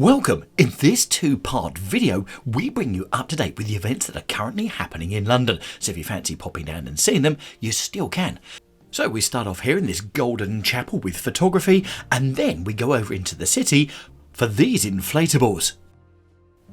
Welcome! In this two-part video, we bring you up to date with the events that are currently happening in London. So if you fancy popping down and seeing them, you still can. So we start off here in this golden chapel with photography, and then we go over into the city for these inflatables.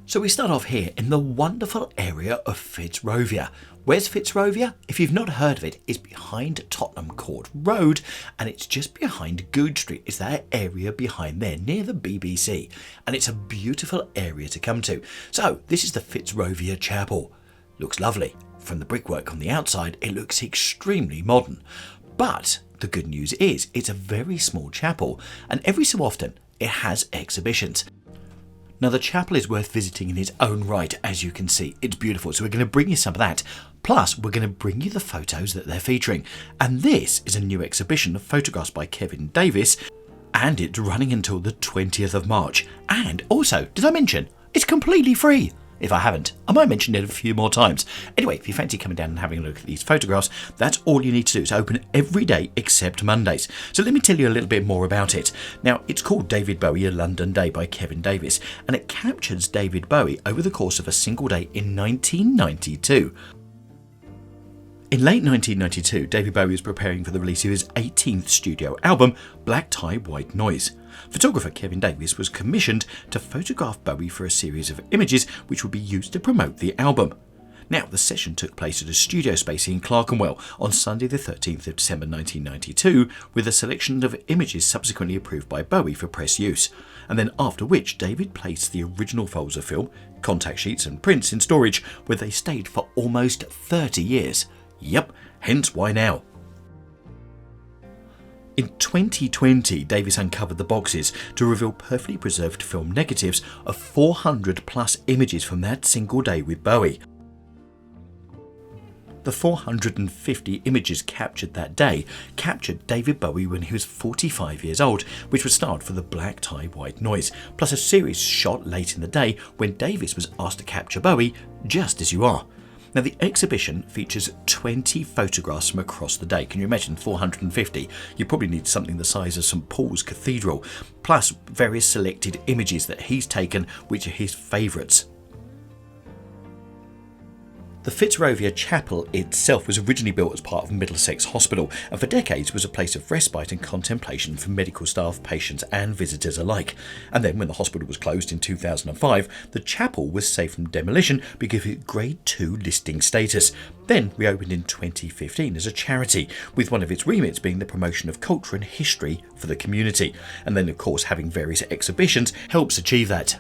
So we start off here in the wonderful area of Fitzrovia. Where's Fitzrovia? If you've not heard of it, it's behind Tottenham Court Road, and it's just behind Goode Street. It's that area behind there, near the BBC. And it's a beautiful area to come to. So this is the Fitzrovia Chapel. Looks lovely. From the brickwork on the outside, it looks extremely modern. But the good news is, it's a very small chapel, and every so often, it has exhibitions. Now the chapel is worth visiting in its own right, as you can see. It's beautiful, so we're going to bring you some of that. Plus, we're going to bring you the photos that they're featuring. And this is a new exhibition of photographs by Kevin Davis, and it's running until the 20th of March. And also, did I mention, it's completely free? If I haven't, I might mention it a few more times. Anyway, if you fancy coming down and having a look at these photographs, that's all you need to do. It's open every day except Mondays. So let me tell you a little bit more about it. Now, it's called David Bowie, A London Day by Kevin Davis, and it captures David Bowie over the course of a single day in 1992. In late 1992, David Bowie was preparing for the release of his 18th studio album, Black Tie, White Noise. Photographer Kevin Davis was commissioned to photograph Bowie for a series of images which would be used to promote the album. Now, the session took place at a studio space in Clerkenwell on Sunday the 13th of December 1992, with a selection of images subsequently approved by Bowie for press use. And then after which, David placed the original folds of film, contact sheets and prints in storage, where they stayed for almost 30 years. Yep, hence why now. In 2020, Davis uncovered the boxes to reveal perfectly preserved film negatives of 400 plus images from that single day with Bowie. The 450 images captured that day captured David Bowie when he was 45 years old, which was starred for the Black Tie, White Noise, plus a series shot late in the day when Davis was asked to capture Bowie just as you are. Now, the exhibition features 20 photographs from across the day. Can you imagine 450? You probably need something the size of St Paul's Cathedral, plus various selected images that he's taken, which are his favourites. The Fitzrovia Chapel itself was originally built as part of Middlesex Hospital, and for decades was a place of respite and contemplation for medical staff, patients and visitors alike. And then when the hospital was closed in 2005, the chapel was saved from demolition because of its Grade 2 listing status. Then reopened in 2015 as a charity, with one of its remits being the promotion of culture and history for the community. And then of course having various exhibitions helps achieve that.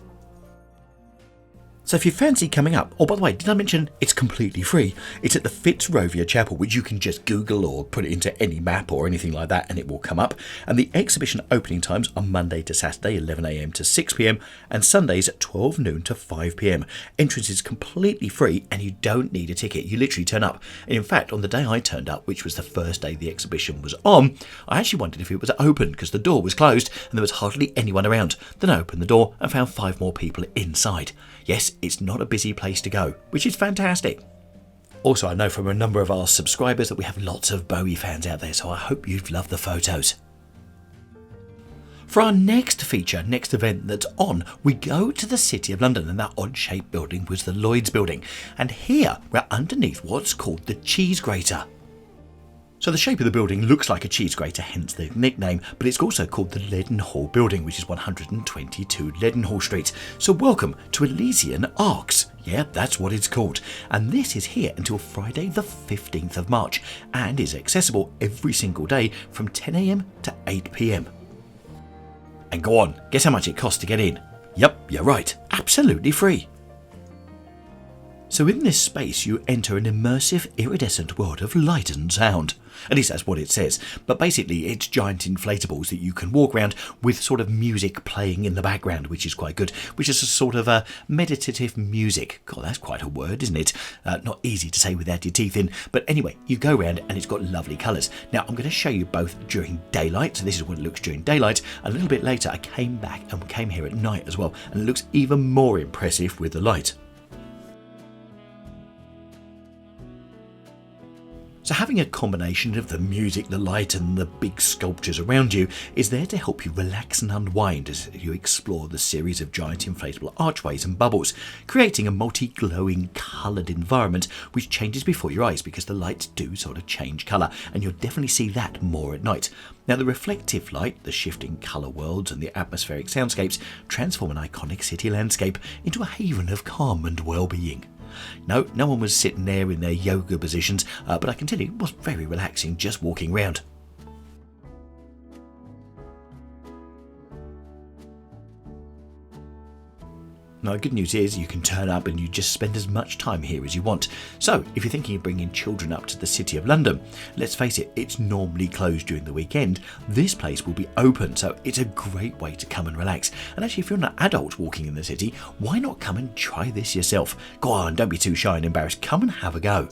So if you fancy coming up, oh by the way, did I mention it's completely free? It's at the Fitzrovia Chapel, which you can just Google or put it into any map or anything like that and it will come up. And the exhibition opening times are Monday to Saturday, 11 AM to 6 PM, and Sundays at 12 noon to 5 PM. Entrance is completely free and you don't need a ticket. You literally turn up. And in fact, on the day I turned up, which was the first day the exhibition was on, I actually wondered if it was open because the door was closed and there was hardly anyone around. Then I opened the door and found 5 more people inside. Yes, it's not a busy place to go, which is fantastic. Also, I know from a number of our subscribers that we have lots of Bowie fans out there, so I hope you've loved the photos. For our next feature, next event that's on, we go to the City of London, and that odd-shaped building was the Lloyd's building. And here we're underneath what's called the Cheese Grater. So the shape of the building looks like a cheese grater, hence the nickname, but it's also called the Leadenhall building, which is 122 Leadenhall Street. So welcome to Elysian Arcs. Yeah, that's what it's called. And this is here until Friday the 15th of March and is accessible every single day from 10 AM to 8 PM. And go on, guess how much it costs to get in? Yep, you're right, absolutely free. So in this space you enter an immersive iridescent world of light and sound. At least that's what it says. But basically it's giant inflatables that you can walk around with sort of music playing in the background, which is quite good, which is a sort of a meditative music. God, that's quite a word, isn't it? Not easy to say without your teeth in. But anyway, you go around and it's got lovely colours. Now I'm going to show you both during daylight. So this is what it looks during daylight. A little bit later I came back and came here at night as well. And it looks even more impressive with the light. So having a combination of the music, the light and the big sculptures around you is there to help you relax and unwind as you explore the series of giant inflatable archways and bubbles, creating a multi-glowing coloured environment which changes before your eyes because the lights do sort of change colour, and you'll definitely see that more at night. Now the reflective light, the shifting colour worlds and the atmospheric soundscapes transform an iconic city landscape into a haven of calm and well-being. No one was sitting there in their yoga positions, but I can tell you it was very relaxing just walking around. Now the good news is you can turn up and you just spend as much time here as you want. So if you're thinking of bringing children up to the City of London, let's face it, it's normally closed during the weekend. This place will be open, so it's a great way to come and relax. And actually, if you're an adult walking in the city, why not come and try this yourself? Go on, don't be too shy and embarrassed, come and have a go.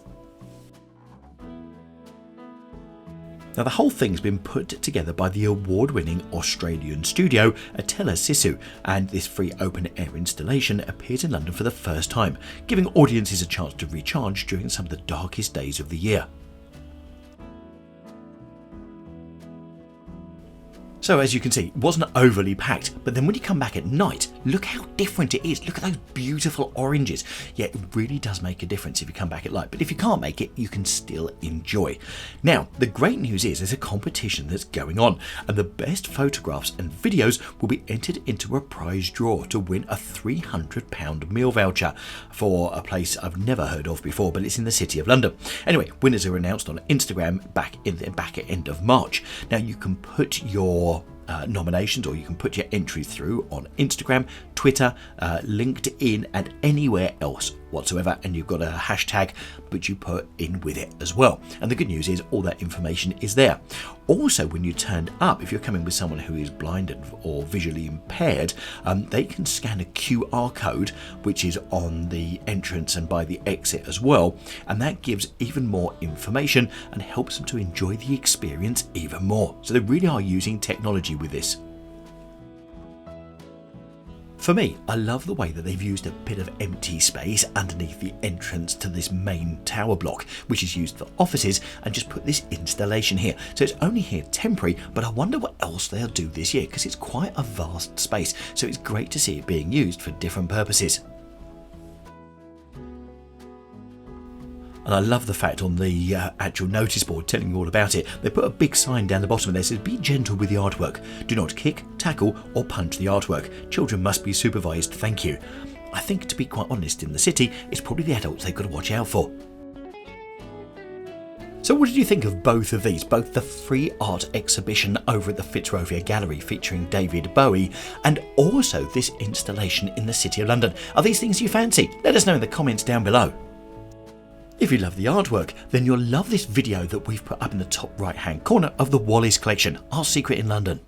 Now the whole thing's been put together by the award-winning Australian studio Atella Sisu, and this free open-air installation appears in London for the first time, giving audiences a chance to recharge during some of the darkest days of the year. So as you can see, it wasn't overly packed, but then when you come back at night, look how different it is. Look at those beautiful oranges. Yeah, it really does make a difference if you come back at night, but if you can't make it, you can still enjoy. Now, the great news is there's a competition that's going on, and the best photographs and videos will be entered into a prize draw to win a £300 meal voucher for a place I've never heard of before, but it's in the City of London. Anyway, winners are announced on Instagram back at end of March. Now you can put your nominations, or you can put your entries through on Instagram, Twitter, LinkedIn and anywhere else whatsoever, and you've got a hashtag which you put in with it as well. And the good news is all that information is there. Also, when you turned up, if you're coming with someone who is blind or visually impaired, they can scan a QR code which is on the entrance and by the exit as well, and that gives even more information and helps them to enjoy the experience even more. So they really are using technology with this. For me, I love the way that they've used a bit of empty space underneath the entrance to this main tower block, which is used for offices, and just put this installation here. So it's only here temporary, but I wonder what else they'll do this year, because it's quite a vast space. So it's great to see it being used for different purposes. And I love the fact on the actual notice board telling you all about it, they put a big sign down the bottom and they says, be gentle with the artwork. Do not kick, tackle or punch the artwork. Children must be supervised, thank you. I think, to be quite honest, in the city, it's probably the adults they've got to watch out for. So what did you think of both of these? Both the free art exhibition over at the Fitzrovia Gallery featuring David Bowie, and also this installation in the City of London. Are these things you fancy? Let us know in the comments down below. If you love the artwork, then you'll love this video that we've put up in the top right hand corner of the Wallace collection, Our Secret in London.